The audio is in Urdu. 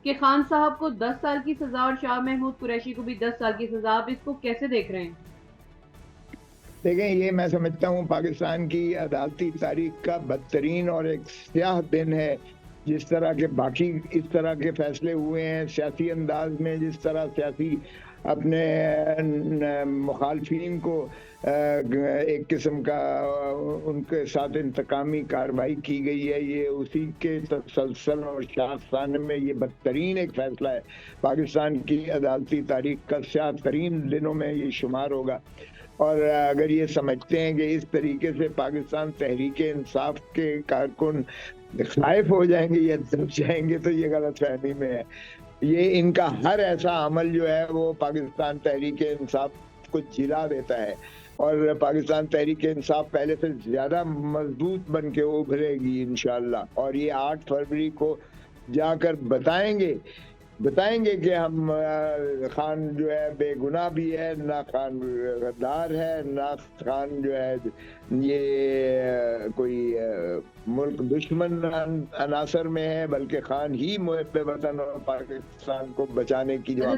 کہ خان صاحب کو 10 سال کی سزا اور شاہ محمود قریشی کو بھی 10 سال کی سزا، آپ اس کو کیسے دیکھ رہے ہیں؟ دیکھیں، یہ میں سمجھتا ہوں پاکستان کی عدالتی تاریخ کا بدترین اور ایک سیاہ دن ہے۔ جس طرح کے باقی اس طرح کے فیصلے ہوئے ہیں سیاسی انداز میں، جس طرح سیاسی اپنے مخالفین کو ایک قسم کا ان کے ساتھ انتقامی کارروائی کی گئی ہے، یہ اسی کے تسلسل اور شاخسانہ میں یہ بدترین ایک فیصلہ ہے۔ پاکستان کی عدالتی تاریخ کا سیاہ ترین دنوں میں یہ شمار ہوگا۔ اور اگر یہ سمجھتے ہیں کہ اس طریقے سے پاکستان تحریک انصاف کے کارکن خائف ہو جائیں گے یا دب جائیں گے تو یہ غلط فہمی میں ہے۔ یہ ان کا ہر ایسا عمل جو ہے وہ پاکستان تحریک انصاف کو جلا دیتا ہے، اور پاکستان تحریک انصاف پہلے سے زیادہ مضبوط بن کے ابھرے گی انشاءاللہ۔ اور یہ 8 فروری کو جا کر بتائیں گے کہ ہم خان جو ہے بے گناہ بھی ہے، نہ خان غدار ہے، نہ خان جو ہے یہ کوئی ملک دشمن عناصر میں ہے، بلکہ خان ہی محب وطن اور پاکستان کو بچانے کی جو